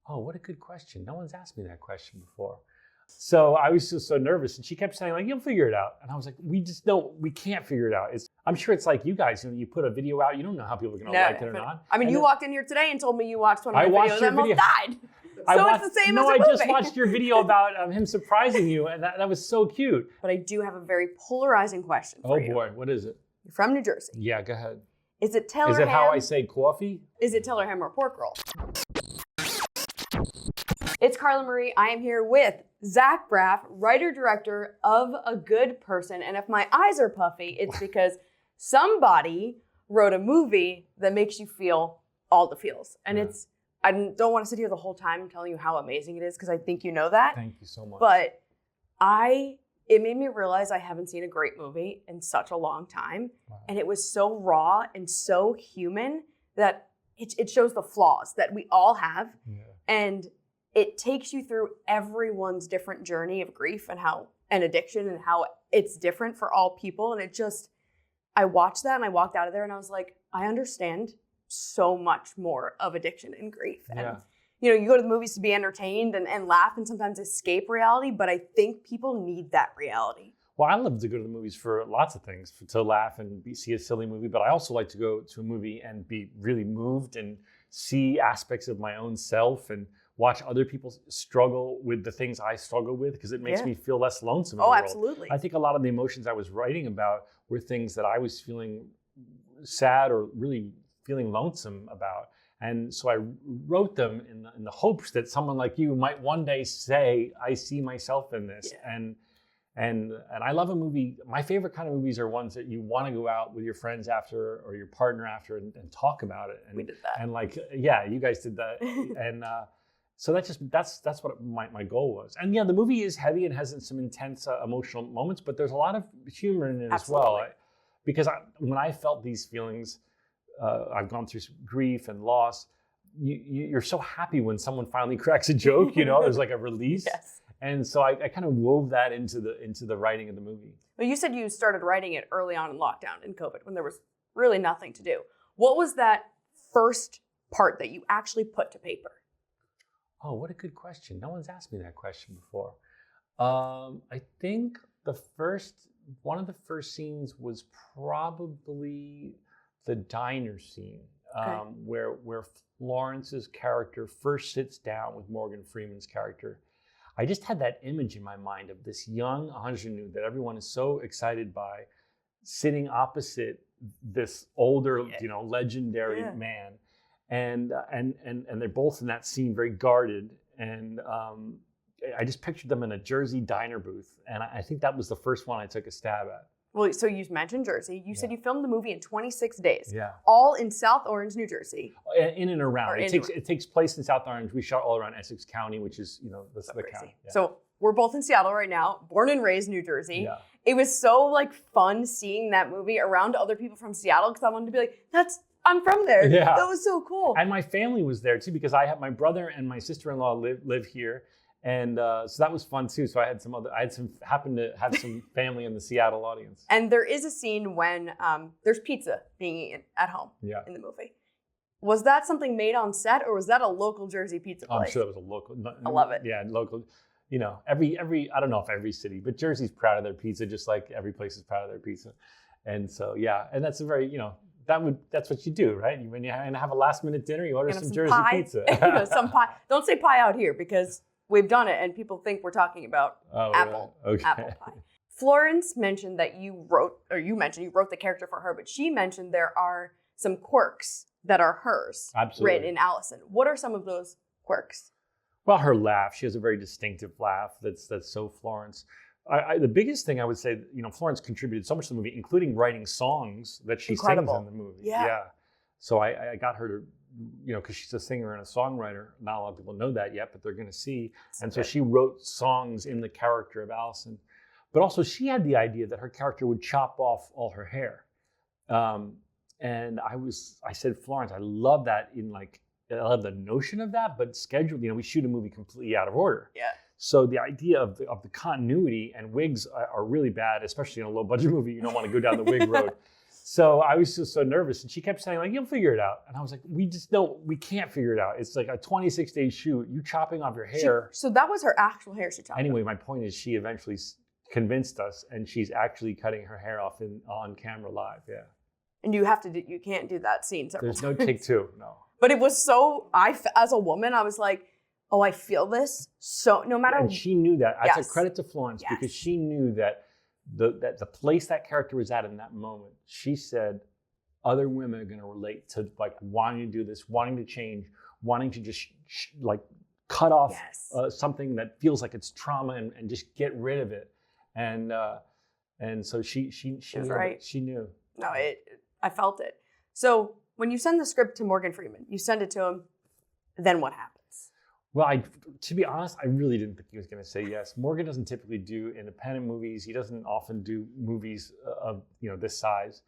Oh, what a good question. No one's asked me that question before. So I was just so nervous, and she kept saying, like, you'll figure it out. And I was like, we can't figure it out. I'm sure it's like you guys, you put a video out, you don't know how people are going to like it or not. I mean, you walked in here today and told me you watched one of my videos and almost died. It's the same as a movie. I just watched your video about him surprising you, and that was so cute. But I do have a very polarizing question for you. Oh boy, what is it? You're from New Jersey. Yeah, go ahead. Is it Taylor ham? Is it how I say coffee? Is it Taylor ham or pork roll? It's Carla Marie. I am here with Zach Braff, writer-director of A Good Person. And if my eyes are puffy, it's because somebody wrote a movie that makes you feel all the feels. And I don't want to sit here the whole time telling you how amazing it is, because I think you know that. Thank you so much. But it made me realize I haven't seen a great movie in such a long time. Wow. And it was so raw and so human that it shows the flaws that we all have. Yeah. And it takes you through everyone's different journey of grief and addiction and how it's different for all people. And I watched that and I walked out of there and I was like, I understand so much more of addiction and grief. Yeah. And, you go to the movies to be entertained and laugh and sometimes escape reality, but I think people need that reality. Well, I love to go to the movies for lots of things, to laugh and see a silly movie, but I also like to go to a movie and be really moved and see aspects of my own self and watch other people struggle with the things I struggle with, because it makes me feel less lonesome in the world. Absolutely. I think a lot of the emotions I was writing about were things that I was feeling sad or really feeling lonesome about. And so I wrote them in the hopes that someone like you might one day say, I see myself in this. Yeah. And I love a movie. My favorite kind of movies are ones that you want to go out with your friends after or your partner after and talk about it. And we did that. And you guys did that. And so that's what my goal was. And the movie is heavy and has some intense emotional moments, but there's a lot of humor in it as well. Because when I felt these feelings, I've gone through grief and loss. You're so happy when someone finally cracks a joke. There's like a release. Yes. And so I kind of wove that into the writing of the movie. Well, you said you started writing it early on in lockdown in COVID when there was really nothing to do. What was that first part that you actually put to paper? Oh, what a good question. No one's asked me that question before. I think one of the first scenes was probably the diner scene, where Florence's character first sits down with Morgan Freeman's character. I just had that image in my mind of this young ingenue that everyone is so excited by, sitting opposite this older, legendary man. And they're both in that scene very guarded. And I just pictured them in a Jersey diner booth. And I think that was the first one I took a stab at. Well, so you mentioned Jersey. You said you filmed the movie in 26 days. Yeah. All in South Orange, New Jersey. In and around. It takes place in South Orange. We shot all around Essex County, which is, the county. Yeah. So we're both in Seattle right now, born and raised New Jersey. Yeah. It was so fun seeing that movie around other people from Seattle, because I wanted to be like, I'm from there. Yeah. That was so cool. And my family was there too, because I have my brother and my sister-in-law live here. And so that was fun too. So happened to have some family in the Seattle audience. And there is a scene when there's pizza being eaten at home in the movie. Was that something made on set, or was that a local Jersey pizza place? I'm sure that was a local. I love it. Yeah, local. Every I don't know if every city, but Jersey's proud of their pizza, just like every place is proud of their pizza. And so and that's a very that's what you do, right? When you have a last minute dinner, you order some Jersey pie. Pizza. Some pie. Don't say pie out here, because we've done it and people think we're talking about apple. Right. Okay. Apple pie. Florence mentioned that you wrote the character for her, but she mentioned there are some quirks that are hers. Absolutely. Written in Allison. What are some of those quirks? Well, her laugh. She has a very distinctive laugh that's so Florence. The biggest thing I would say, Florence contributed so much to the movie, including writing songs that she sings in the movie. Yeah. So I got her to, because she's a singer and a songwriter. Not a lot of people know that yet, but they're going to see. So she wrote songs in the character of Allison. But also she had the idea that her character would chop off all her hair. And I said, Florence, I love that I love the notion of that, but scheduled, we shoot a movie completely out of order. Yeah. So the idea of the continuity, and wigs are really bad, especially in a low budget movie. You don't want to go down the wig road. So I was just so nervous, and she kept saying like, "You'll figure it out," and I was like, we can't figure it out. It's like a 26-day shoot. You chopping off your hair. So that was her actual hair she chopped. Anyway, my point is, she eventually convinced us, and she's actually cutting her hair off on camera live. Yeah. And you can't do that scene several There's times. no take two. No. But it was so. As a woman, I was like, oh, I feel this. So no matter. And she knew that. That's Yes. a credit to Florence Yes. because she knew that the place that character was at in that moment. She said, other women are going to relate to like wanting to do this, wanting to change, wanting to just like cut off Yes. something that feels like it's trauma and just get rid of it. And so she was knew right. She knew. No, I felt it. So when you send the script to Morgan Freeman, you send it to him. Then what happens? Well, to be honest, I really didn't think he was going to say yes. Morgan doesn't typically do independent movies. He doesn't often do movies of this size.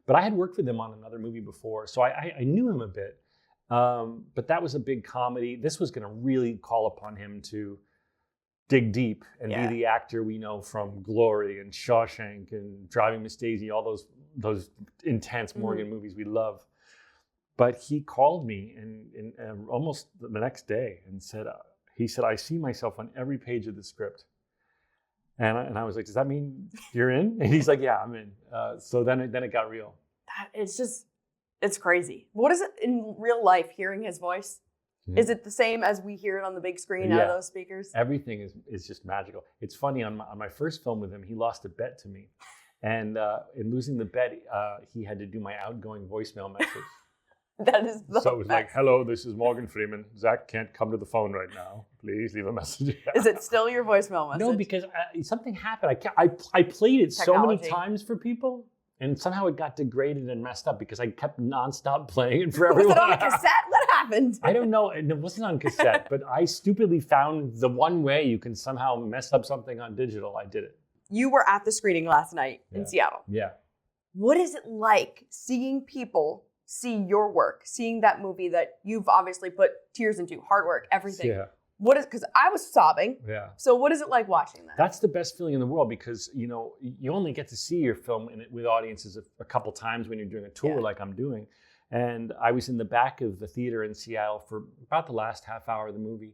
But I had worked with him on another movie before, so I knew him a bit. But that was a big comedy. This was going to really call upon him to dig deep and be the actor we know from Glory and Shawshank and Driving Miss Daisy, all those intense Morgan movies we love. But he called me in almost the next day and said, he said, I see myself on every page of the script. And I was like, does that mean you're in? And he's like, yeah, I'm in. So then it got real. It's crazy. What is it in real life, hearing his voice? Mm-hmm. Is it the same as we hear it on the big screen out of those speakers? Everything is just magical. It's funny, on my first film with him, he lost a bet to me. And in losing the bet, he had to do my outgoing voicemail message. That is so it was like, hello, this is Morgan Freeman. Zach can't come to the phone right now. Please leave a message. Is it still your voicemail message? No, because something happened. I played it so many times for people, and somehow it got degraded and messed up because I kept nonstop playing it for everyone. Was it on a cassette? What happened? I don't know. It wasn't on cassette, but I stupidly found the one way you can somehow mess up something on digital. I did it. You were at the screening last night in Seattle. Yeah. What is it like seeing people see your work, seeing that movie that you've obviously put tears into, hard work, everything? Yeah. Because I was sobbing. Yeah. So what is it like watching that? That's the best feeling in the world because, you only get to see your film with audiences a couple times when you're doing a tour like I'm doing. And I was in the back of the theater in Seattle for about the last half hour of the movie.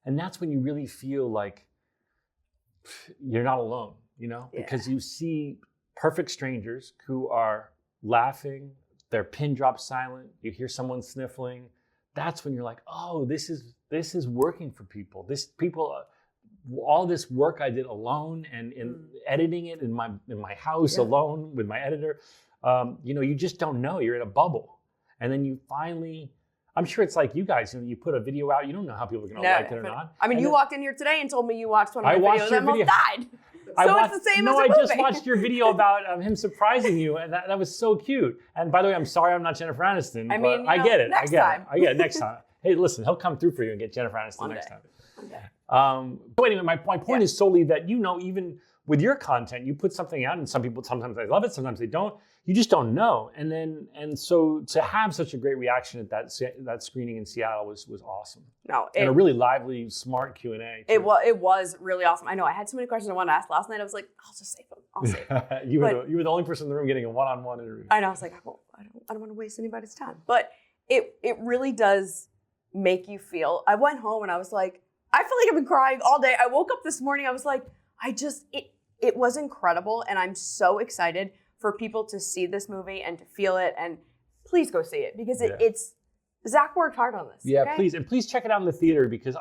And that's when you really feel like you're not alone, because you see perfect strangers who are laughing, they're pin drop silent, you hear someone sniffling. That's when you're like, oh, this is working for people. All this work I did alone and in editing it in my house alone with my editor. You just don't know. You're in a bubble. And then you finally, I'm sure it's like you guys, you put a video out, you don't know how people are going to like it or not. I mean, you walked in here today and told me you watched one of my videos and almost died. It's the same as a movie. I just watched your video about him surprising you, and that was so cute. And by the way, I'm sorry I'm not Jennifer Aniston, but I get it. I get it next time. Hey, listen, he'll come through for you and get Jennifer Aniston next time. So anyway, my point is solely that, even with your content, you put something out and some people, sometimes they love it, sometimes they don't. You just don't know. And so to have such a great reaction at that screening in Seattle was awesome. And a really lively, smart Q&A. It was really awesome. I know I had so many questions I wanted to ask last night. I was like, I'll just save them. I'll save them. You were the only person in the room getting a one-on-one interview. I know. I was like, I don't want to waste anybody's time. But it really does make you feel. I went home and I was like, I feel like I've been crying all day. I woke up this morning. I was like, it was incredible. And I'm so excited for people to see this movie and to feel it. And please go see it because it's Zach worked hard on this. Yeah, okay? Please. And please check it out in the theater because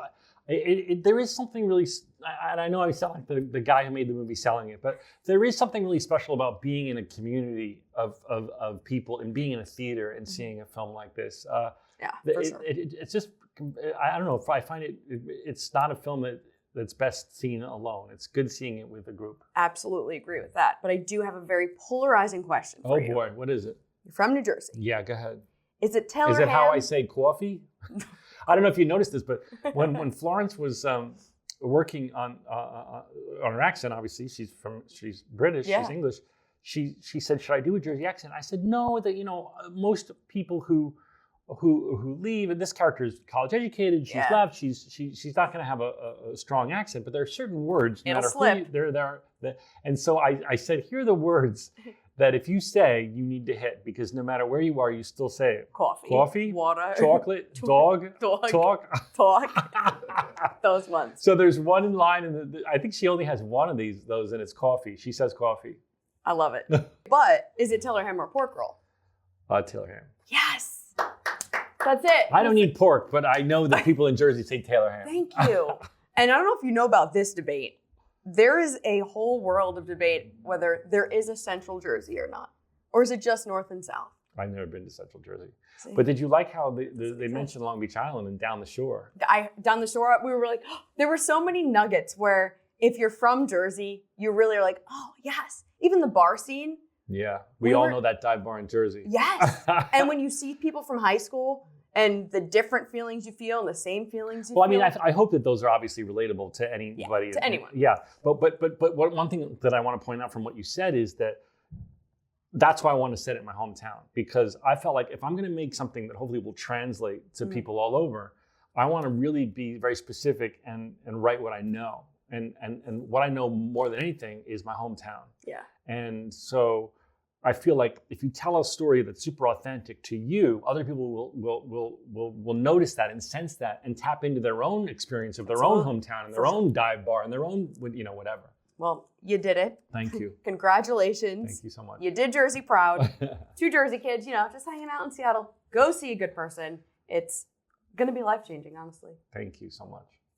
there is something really, and I know I sound like the guy who made the movie selling it, but there is something really special about being in a community of people and being in a theater and seeing a film like this. For sure. It's just, I don't know, if I find it's not a film that's best seen alone. It's good seeing it with a group. Absolutely agree with that. But I do have a very polarizing question for you. Oh boy, what is it? You're from New Jersey. Yeah, go ahead. Is it Taylor Is it how I say coffee? I don't know if you noticed this, but when Florence was working on her accent, obviously she's British, she's English. She said, "Should I do a Jersey accent?" I said, "No. That most people who leave, and this character is college educated. She's left. She's not going to have a strong accent, but there are certain words. It'll slip. And so I said, here are the words that if you say you need to hit, because no matter where you are, you still say it. Coffee, water, chocolate, dog, talk. Those ones. So there's one in line, and I think she only has one of those, and it's coffee. She says coffee. I love it. But is it Taylor ham or pork roll? Taylor ham. Yes. That's it. I don't need pork, but I know that people in Jersey say Taylor ham. Thank you. And I don't know if you know about this debate. There is a whole world of debate whether there is a Central Jersey or not. Or is it just North and South? I've never been to Central Jersey. See? But did you like how they mentioned Long Beach Island and down the shore? Down the shore, we were like, oh, there were so many nuggets where if you're from Jersey, you really are like, oh, yes. Even the bar scene. Yeah. We all know that dive bar in Jersey. Yes. And when you see people from high school and the different feelings you feel and the same feelings you feel. Well, I mean, I hope that those are obviously relatable to anybody. Yeah, to anyone. Yeah. But one thing that I want to point out from what you said is that's why I want to set it in my hometown, because I felt like if I'm going to make something that hopefully will translate to people all over, I want to really be very specific and write what I know. And what I know more than anything is my hometown. Yeah. And so I feel like if you tell a story that's super authentic to you, other people will notice that and sense that and tap into their own experience of their own hometown and their own dive bar and their own, whatever. Well, you did it. Thank you. Congratulations. Thank you so much. You did Jersey proud. 2 Jersey kids, just hanging out in Seattle. Go see a good person. It's going to be life-changing, honestly. Thank you so much.